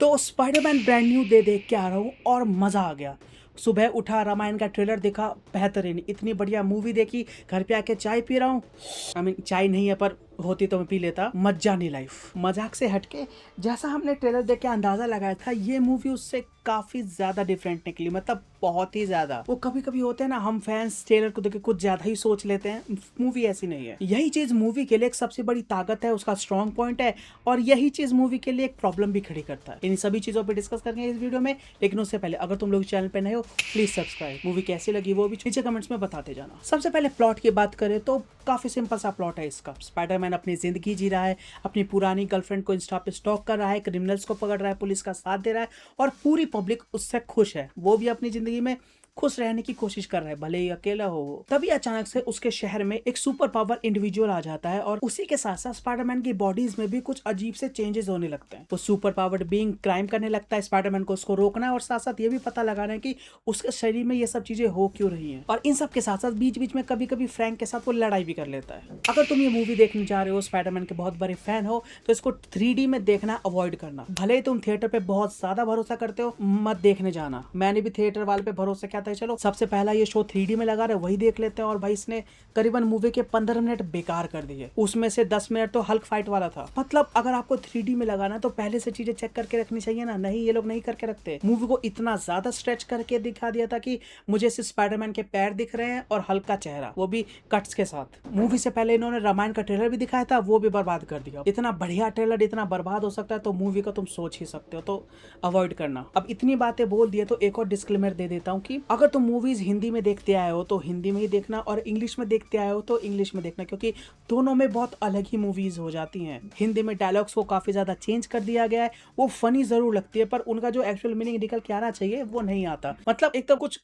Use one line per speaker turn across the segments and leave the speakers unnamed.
तो Spiderman brand new दे देख के आ रहा हूँ और मज़ा आ गया। सुबह उठा, रामायण का ट्रेलर देखा, बेहतरीन, इतनी बढ़िया मूवी देखी। घर पे आके चाय पी रहा हूँ। चाय नहीं है पर होती तो मैं पी लेता। मज्जानी लाइफ। मजाक से हटके जैसा हमने ट्रेलर देख के अंदाजा लगाया था, ये मूवी उससे काफी ज्यादा डिफरेंट निकली। मतलब बहुत ही ज्यादा। वो कभी कभी होते हैं ना, हम फैंस ट्रेलर को देख के कुछ ज्यादा ही सोच लेते हैं। मूवी ऐसी नहीं है। यही चीज मूवी के लिए एक सबसे बड़ी ताकत है, उसका स्ट्रॉन्ग पॉइंट है, और यही चीज मूवी के लिए एक प्रॉब्लम भी खड़ी करता है। इन सभी चीजों पर डिस्कस करेंगे इस वीडियो में। लेकिन उससे पहले अगर तुम लोग चैनल पे नए हो, प्लीज सब्सक्राइब। मूवी कैसी लगी वो भी नीचे कमेंट्स में बताते जाना। सबसे पहले प्लॉट की बात करें तो काफी सिंपल सा प्लॉट है इसका। स्पाइडरमैन अपनी जिंदगी जी रहा है, अपनी पुरानी गर्लफ्रेंड को इंस्टा पे स्टॉक कर रहा है, क्रिमिनल्स को पकड़ रहा है, पुलिस का साथ दे रहा है, और पूरी पब्लिक उससे खुश है। वो भी अपनी जिंदगी में खुश रहने की कोशिश कर रहा है, भले ही अकेला हो वो। तभी अचानक से उसके शहर में एक सुपर पावर इंडिविजुअल आ जाता है, और उसी के साथ साथ स्पाइडरमैन की बॉडीज में भी कुछ अजीब से चेंजेस होने लगते हैं। वो सुपर पावर्ड बीइंग क्राइम करने लगता है। स्पाइडरमैन को उसको रोकना है, और साथ साथ ये भी पता लगाना है कि उसके शरीर में ये सब चीजें हो क्यों रही हैं। और इन सब के साथ साथ बीच बीच में कभी कभी फ्रैंक के साथ वो लड़ाई भी कर लेता है। अगर तुम ये मूवी देखने जा रहे हो, स्पाइडरमैन के बहुत बड़े फैन हो, तो इसको 3D में देखना अवॉइड करना। भले ही तुम थिएटर पे बहुत ज्यादा भरोसा करते हो, मत देखने जाना। मैंने भी थिएटर वाले पे भरोसा किया था, चलो सबसे पहला ये शो 3D में लगा रहे, वही देख लेते हैं। और भाई इसने करीबन मूवी के 15 मिनट बेकार कर दिए। उसमें से 10 मिनट तो हल्क फाइट वाला था। मतलब अगर आपको 3D में लगाना तो पहले से चीजें चेक करके रखनी चाहिए ना। नहीं, ये लोग नहीं करके रखते। मूवी को इतना ज्यादा स्ट्रेच करके दिखा दिया था कि मुझे सिर्फ स्पाइडरमैन के पैर दिख रहे हैं और हल्क का चेहरा, वो भी कट्स के साथ। मूवी से पहले इन्होंने रामायण का ट्रेलर भी दिखाया था, वो भी बर्बाद कर दिया। इतना बढ़िया ट्रेलर इतना बर्बाद हो सकता है तो मूवी का तुम सोच ही सकते हो, तो अवॉइड करना। अब इतनी बातें बोल दिए तो एक और डिस्क्लेमर दे देता हूँ कि अगर तुम मूवीज हिंदी में देखते आए हो तो हिंदी में ही देखना, और इंग्लिश में देखते आए हो तो इंग्लिश में देखना, क्योंकि दोनों में बहुत अलग ही मूवीज हो जाती हैं। हिंदी में डायलॉग्स को काफी ज्यादा चेंज कर दिया गया है। वो फनी जरूर लगती है, पर उनका जो एक्चुअल मीनिंग निकल के आना चाहिए वो नहीं आता। मतलब एक तो कुछ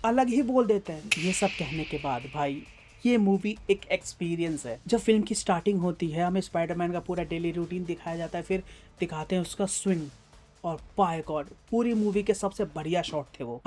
अलग ही बोल देते हैं। ये सब कहने के बाद भाई, ये मूवी एक एक्सपीरियंस है। जब फिल्म की स्टार्टिंग होती है, हमें स्पाइडरमैन का पूरा डेली रूटीन दिखाया जाता है, फिर दिखाते हैं उसका स्विंग, और बाय गॉड पूरी मूवी के सबसे बढ़िया शॉट थे वो।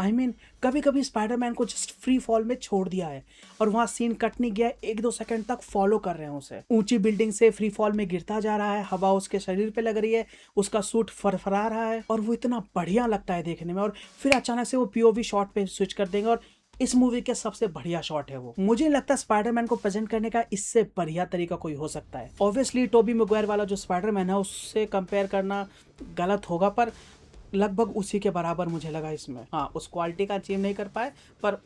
कभी कभी स्पाइडरमैन को जस्ट फ्री फॉल में छोड़ दिया है, और वहां सीन कट नहीं गया, 1-2 सेकंड तक फॉलो कर रहे हैं उसे। ऊंची बिल्डिंग से फ्री फॉल में गिरता जा रहा है, हवा उसके शरीर पे लग रही है, उसका सूट फरफरा रहा है, और वो इतना बढ़िया लगता है देखने में। और फिर अचानक से वो पीओवी शॉट पे स्विच कर देंगे, और इस मूवी के सबसे बढ़िया शॉट है वो। मुझे नहीं लगता स्पाइडरमैन को प्रेजेंट करने का इससे बढ़िया तरीका कोई हो सकता है। ऑब्वियसली टोबी मैguire वाला जो स्पाइडरमैन है उससे कंपेयर करना गलत होगा, पर लगभग उसी के बराबर मुझे लगा इसमें। हाँ, उस क्वालिटी का अचीव नहीं कर पाए, पर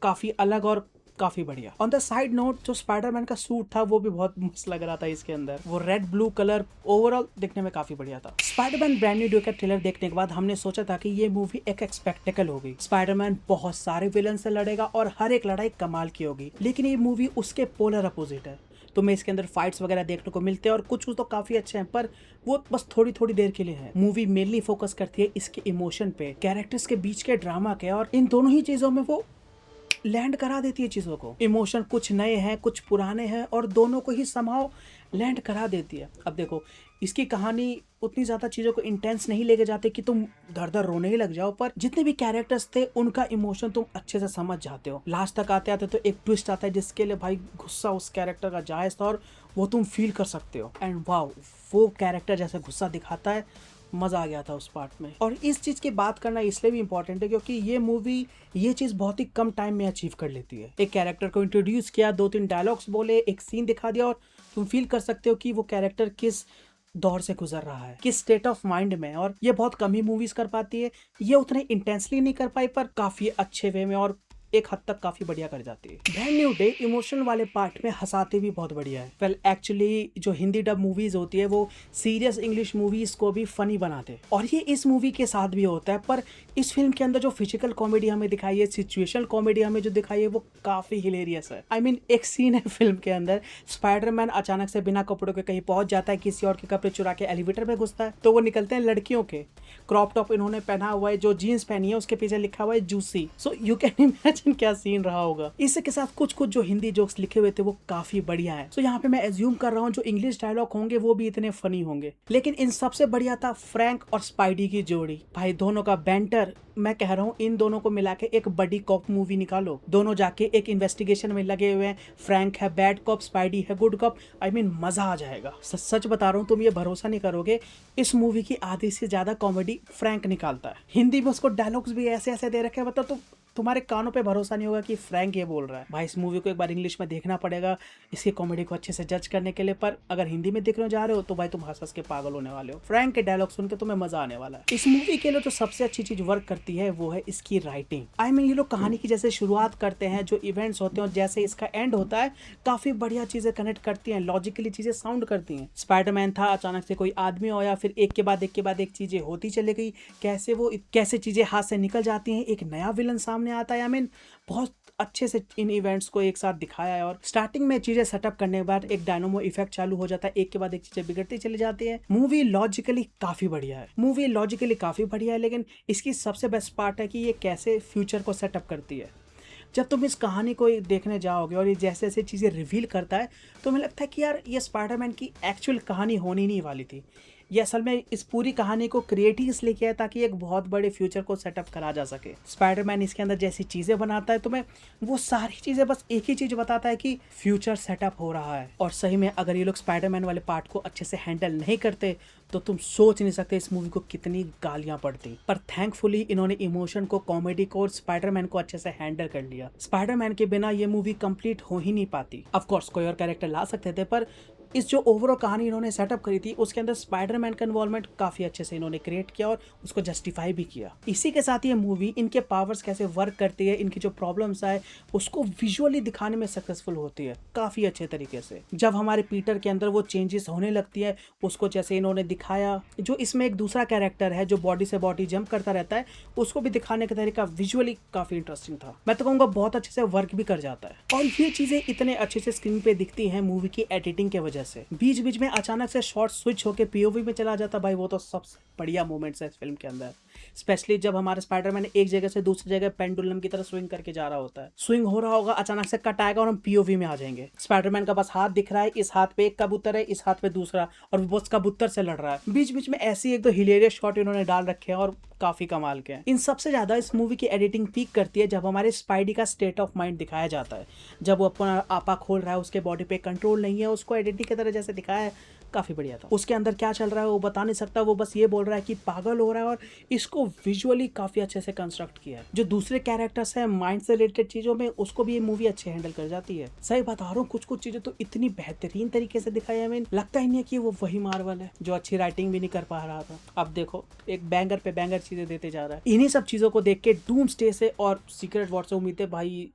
काफी अलग और काफी बढ़िया। ऑन द साइड नोट, जो स्पाइडरमैन का सूट था वो भी बहुत मस्त लग रहा था इसके अंदर। वो रेड ब्लू कलर ओवरऑल दिखने में काफी बढ़िया था। स्पाइडरमैन ब्रांड न्यू डे का ट्रेलर देखने के बाद हमने सोचा था कि ये मूवी एक स्पेक्टेकल होगी। स्पाइडरमैन बहुत सारे विलन से लड़ेगा और हर एक लड़ाई कमाल की होगी। लेकिन ये मूवी उसके पोलर अपोजिट है। तुम्हें इसके अंदर फाइट्स वगैरह देखने को मिलते हैं, और कुछ तो काफी अच्छे हैं, पर वो बस थोड़ी थोड़ी देर के लिए है। मूवी मेनली फोकस करती है इसके इमोशन पे, कैरेक्टर्स के बीच के ड्रामा के, और इन दोनों ही चीजों में वो लैंड करा देती है चीजों को। इमोशन कुछ नए हैं, कुछ पुराने हैं, और दोनों को ही समहाउ लैंड करा देती है। अब देखो, इसकी कहानी उतनी ज्यादा चीजों को इंटेंस नहीं लेके जाते कि तुम धर धर रोने ही लग जाओ, पर जितने भी कैरेक्टर्स थे उनका इमोशन तुम अच्छे से समझ जाते हो। लास्ट तक आते आते तो एक ट्विस्ट आता है जिसके लिए भाई गुस्सा उस कैरेक्टर का जायज था, और वो तुम फील कर सकते हो। एंड वाओ, वो कैरेक्टर जैसे गुस्सा दिखाता है, मजा आ गया था उस पार्ट में। और इस चीज की बात करना इसलिए भी इंपॉर्टेंट है क्योंकि ये मूवी ये चीज बहुत ही कम टाइम में अचीव कर लेती है। एक कैरेक्टर को इंट्रोड्यूस किया, 2-3 डायलॉग्स बोले, एक सीन दिखा दिया, और तुम फील कर सकते हो कि वो कैरेक्टर किस दौर से गुजर रहा है, किस स्टेट ऑफ माइंड में। और ये बहुत कम ही मूवीज कर पाती है। ये उतने इंटेंसली नहीं कर पाई, पर काफी अच्छे वे में और एक हद तक काफी बढ़िया कर जाती है। ब्रांड न्यू डे इमोशनल वाले पार्ट में हंसाते भी बहुत बढ़िया है। वेल एक्चुअली जो हिंदी डब मूवीज होती है वो सीरियस इंग्लिश मूवीज को भी फनी बनाते, और ये इस मूवी के साथ भी होता है। पर इस फिल्म के अंदर जो फिजिकल कॉमेडी हमें दिखाई है, सिचुएशनल कॉमेडी हमें जो दिखाई है, वो काफी हिलेरियस है। एक सीन है फिल्म के अंदर, स्पाइडरमैन अचानक से बिना कपड़ों के कहीं पहुंच जाता है, किसी और के कपड़े चुरा के एलिवेटर में घुसता है, तो वो निकलते हैं लड़कियों के। क्रॉप टॉप इन्होंने पहना हुआ है, जो जीन्स पहनी है उसके पीछे लिखा हुआ है juicy. So you can imagine क्या सीन रहा होगा। इसके साथ कुछ कुछ जो हिंदी जोक्स लिखे हुए थे वो काफी बढ़िया है। सो यहाँ पे मैं एज्यूम कर रहा हूँ जो इंग्लिश डायलॉग होंगे वो भी इतने फनी होंगे। लेकिन इन सबसे बढ़िया था फ्रैंक और स्पाइडी की जोड़ी। भाई दोनों का बैंटर मैं कह रहा हूँ इन दोनों को मिला के एक बड़ी कॉप मूवी निकालो, दोनों जाके एक इन्वेस्टिगेशन में लगे हुए हैं, फ्रैंक है बैड कॉप, स्पाइडी है गुड कॉप, आई मीन मजा आ जाएगा। सच बता रहा हूँ, तुम ये भरोसा नहीं करोगे, इस मूवी की आधी से ज्यादा कॉमेडी फ्रैंक निकालता है। हिंदी में उसको डायलॉग्स भी ऐसे ऐसे दे रखे हैं, मतलब तुम्हारे कानों पे भरोसा नहीं होगा कि फ्रैंक ये बोल रहा है। भाई इस मूवी को एक बार इंग्लिश में देखना पड़ेगा इसकी कॉमेडी को अच्छे से जज करने के लिए, पर अगर हिंदी में देखने जा रहे हो तो भाई तुम हंस हंस के पागल होने वाले हो। फ्रैंक के डायलॉग सुन के तुम्हें मजा आने वाला है। इस मूवी के लिए जो सबसे अच्छी चीज वर्क करती है वो है इसकी राइटिंग। आई मीन ये लोग कहानी की जैसे शुरुआत करते हैं, जो इवेंट्स होते हैं और जैसे इसका एंड होता है, काफी बढ़िया चीजें कनेक्ट करती हैं, लॉजिकली चीजें साउंड करती हैं। स्पाइडरमैन था, अचानक से कोई आदमी आया, फिर एक के बाद एक चीजें होती चली गई, कैसे चीजें हाथ से निकल जाती हैं, एक नया विलन सामने आता है। आई मीन बहुत अच्छे से इन इवेंट्स को एक साथ दिखाया है। और स्टार्टिंग में चीजें सेटअप करने के बाद एक डायनामो इफेक्ट चालू हो जाता है, एक के बाद एक चीजें बिगड़ती चली जाती है। मूवी लॉजिकली काफी बढ़िया है, लेकिन इसकी सबसे बेस्ट पार्ट है कि ये कैसे फ्यूचर को सेटअप करती है। जब तुम इस कहानी को देखने जाओगे और ये जैसे जैसे चीज़ें रिवील करता है, तो मुझे लगता है कि यार ये स्पाइडरमैन की एक्चुअल कहानी होनी नहीं वाली थी। ये असल में इस पूरी कहानी को क्रिएट ही इसलिए किया है ताकि एक बहुत बड़े फ्यूचर को सेटअप करा जा सके। स्पाइडरमैन इसके अंदर जैसी चीज़ें बनाता है, तुम्हें वो सारी चीज़ें बस एक ही चीज़ बताता है कि फ्यूचर सेटअप हो रहा है। और सही में अगर ये लोग स्पाइडरमैन वाले पार्ट को अच्छे से हैंडल नहीं करते तो तुम सोच नहीं सकते इस मूवी को कितनी गालियां पड़ती। पर थैंकफुली इन्होंने इमोशन को, कॉमेडी को और स्पाइडरमैन को अच्छे से हैंडल कर लिया। स्पाइडरमैन के बिना ये मूवी कंप्लीट हो ही नहीं पाती। ऑफ कोर्स कोई और कैरेक्टर ला सकते थे, पर इस जो ओवरऑल कहानी इन्होंने सेटअप करी थी उसके अंदर स्पाइडरमैन का इन्वॉल्वमेंट काफी अच्छे से इन्होंने क्रिएट किया और उसको जस्टिफाई भी किया। इसी के साथ ये मूवी इनके पावर्स कैसे वर्क करती है, इनकी जो प्रॉब्लम्स आए उसको विजुअली दिखाने में सक्सेसफुल होती है काफी अच्छे तरीके से। जब हमारे पीटर के अंदर वो चेंजेस होने लगती है, उसको जैसे इन्होंने दिखाया, जो इसमें एक दूसरा कैरेक्टर है जो बॉडी से बॉडी जंप करता रहता है, उसको भी दिखाने का तरीका विजुअली काफी इंटरेस्टिंग था। मैं तो कहूँगा बहुत अच्छे से वर्क भी कर जाता है। और ये चीजें इतने अच्छे से स्क्रीन पे दिखती हैं मूवी की एडिटिंग के वजह से। बीच बीच में अचानक से शॉर्ट स्विच होकर पीओवी में चला जाता, भाई वो तो सबसे बढ़िया मोमेंट्स है इस फिल्म के अंदर। स्पेशली जब हमारे स्पाइडरमैन एक जगह से दूसरी जगह पेंडुलम की तरह स्विंग करके जा रहा होता है, स्विंग हो रहा होगा, अचानक से कट आएगा और हम पीओवी में आ जाएंगे। स्पाइडरमैन का बस हाथ दिख रहा है, इस हाथ पे एक कबूतर है, इस हाथ पे दूसरा, और वो उस कबूतर से लड़ रहा है। बीच बीच में ऐसी एक दो हिलेरियस शॉट इन्होंने डाल रखे हैं और काफी कमाल के हैं। इन सबसे ज्यादा इस मूवी की एडिटिंग पीक करती है जब हमारे स्पाइडी का स्टेट ऑफ माइंड दिखाया जाता है। जब वो अपना आपा खोल रहा है, उसके बॉडी पे कंट्रोल नहीं है, उसको एडिटिंग की तरह जैसे दिखाया है, काफी बढ़िया था। उसके अंदर क्या चल रहा है वो बता नहीं सकता, वो बस ये बोल रहा है कि पागल हो रहा है, और इसको विजुअली काफी अच्छे से कंस्ट्रक्ट किया है। जो दूसरे कैरेक्टर्स हैं माइंड से रिलेटेड चीजों में, उसको भी ये मूवी अच्छे हैंडल कर जाती है। सही बता रहा हूँ, कुछ कुछ चीजें तो इतनी बेहतरीन तरीके से दिखाई है, हमें लगता ही नहीं है कि वो वही मार्वल है जो अच्छी राइटिंग भी नहीं कर पा रहा था। अब देखो एक बैंगर पे बैंगर चीजें देते जा रहा है। इन्हीं सब चीजों को देख के डूम्सडे से और सीक्रेट वॉर से उम्मीदें भाई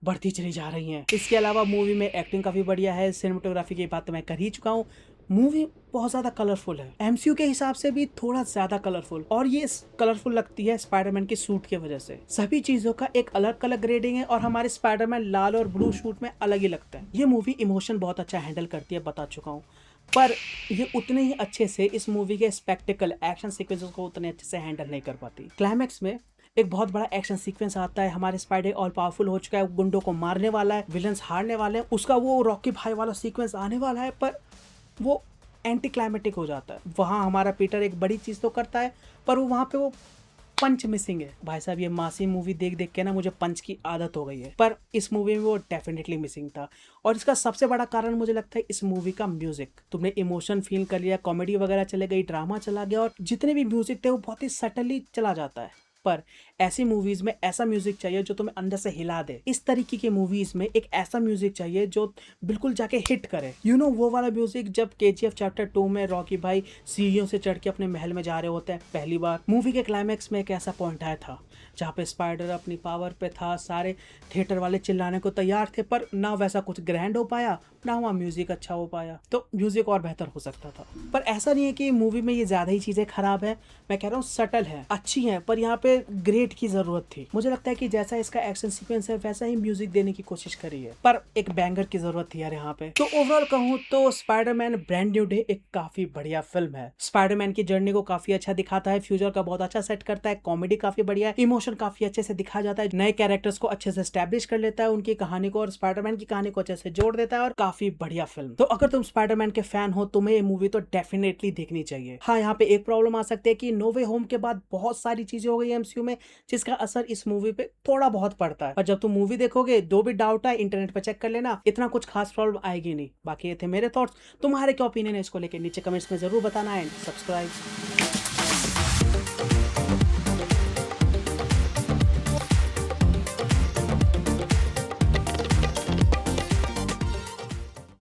बढ़ती चली जा रही हैं। इसके अलावा मूवी में एक्टिंग काफी बढ़िया है। सिनेमेटोग्राफी की बात तो मैं कर ही चुका हूँ। मूवी बहुत ज्यादा कलरफुल है, एमसीयू के हिसाब से भी थोड़ा ज्यादा कलरफुल, और ये कलरफुल लगती है स्पाइडरमैन के सूट की वजह से। सभी चीजों का एक अलग अलग ग्रेडिंग है और हमारे स्पाइडरमैन लाल और ब्लू सूट में अलग ही लगता है। ये मूवी इमोशन बहुत अच्छा हैंडल करती है, बता चुका हूँ, पर ये उतने ही अच्छे से इस मूवी के स्पेक्टिकल एक्शन सीक्वेंसेस को उतने अच्छे से हैंडल नहीं कर पाती। क्लाइमैक्स में एक बहुत बड़ा एक्शन सीक्वेंस आता है, हमारे स्पाइडर ऑल पावरफुल हो चुका है, गुंडों को मारने वाला है, विलन्स हारने वाले हैं, उसका वो रॉकी भाई वाला सीक्वेंस आने वाला है, पर वो एंटी क्लाइमेटिक हो जाता है। वहाँ हमारा पीटर एक बड़ी चीज़ तो करता है, पर वो वहाँ पे वो पंच मिसिंग है। भाई साहब ये मासी मूवी देख देख के ना मुझे पंच की आदत हो गई है, पर इस मूवी में वो डेफिनेटली मिसिंग था। और इसका सबसे बड़ा कारण मुझे लगता है इस मूवी का म्यूजिक। तुमने इमोशन फील कर लिया, कॉमेडी वगैरह चले गई, ड्रामा चला गया, और जितने भी म्यूजिक थे वो बहुत ही सटली चला जाता है। पर ऐसी मूवीज में ऐसा म्यूजिक चाहिए जो तुम्हें अंदर से हिला दे। इस तरीके की मूवीज में एक ऐसा म्यूजिक चाहिए जो बिल्कुल जाके हिट करे। वो वाला म्यूजिक जब KGF चैप्टर 2 में रॉकी भाई सीढ़ियों से चढ़ के अपने महल में जा रहे होते हैं पहली बार। मूवी के क्लाइमैक्स में एक ऐसा पॉइंट आया था जहाँ पे स्पाइडर अपनी पावर पे था, सारे थिएटर वाले चिल्लाने को तैयार थे, पर ना वैसा कुछ ग्रैंड हो पाया, ना वहाँ म्यूजिक अच्छा हो पाया। तो म्यूजिक और बेहतर हो सकता था। पर ऐसा नहीं है कि मूवी में ये ज्यादा ही चीजें खराब है, मैं कह रहा हूँ सटल है, अच्छी है, पर यहाँ पे ग्रेट की जरूरत थी। मुझे लगता है कि जैसा इसका एक्शन सीक्वेंस है वैसा ही म्यूजिक देने की कोशिश करी है, पर एक बैंगर की जरूरत थी यार यहाँ पे। तो ओवरऑल कहूँ तो स्पाइडरमैन ब्रांड न्यू डे एक काफी बढ़िया फिल्म है। स्पाइडरमैन की जर्नी को काफी अच्छा दिखाता है, फ्यूचर का बहुत अच्छा सेट करता है, कॉमेडी काफी बढ़िया है, इमोशन काफी अच्छे से दिखाया जाता है, नए कैरेक्टर्स को अच्छे से एस्टैब्लिश कर लेता है, उनकी कहानी को और स्पाइडरमैन की कहानी को अच्छे से जोड़ देता है, और काफी बढ़िया फिल्म। तो अगर तुम स्पाइडरमैन के फैन हो तुम्हें ये मूवी तो डेफिनेटली देखनी चाहिए। हाँ, यहाँ पे एक प्रॉब्लम आ सकती है कि नो वे होम के बाद बहुत सारी चीजें हो गई एमसीयू में, जिसका असर इस मूवी पे थोड़ा बहुत पड़ता है। पर जब तुम मूवी देखोगे, जो भी डाउट है इंटरनेट पे चेक कर लेना, इतना कुछ खास प्रॉब्लम आएगी नहीं। बाकी ये थे मेरे थॉट्स, तुम्हारे क्या ओपिनियन है इसको लेके नीचे कमेंट्स में जरूर बताना एंड सब्सक्राइब।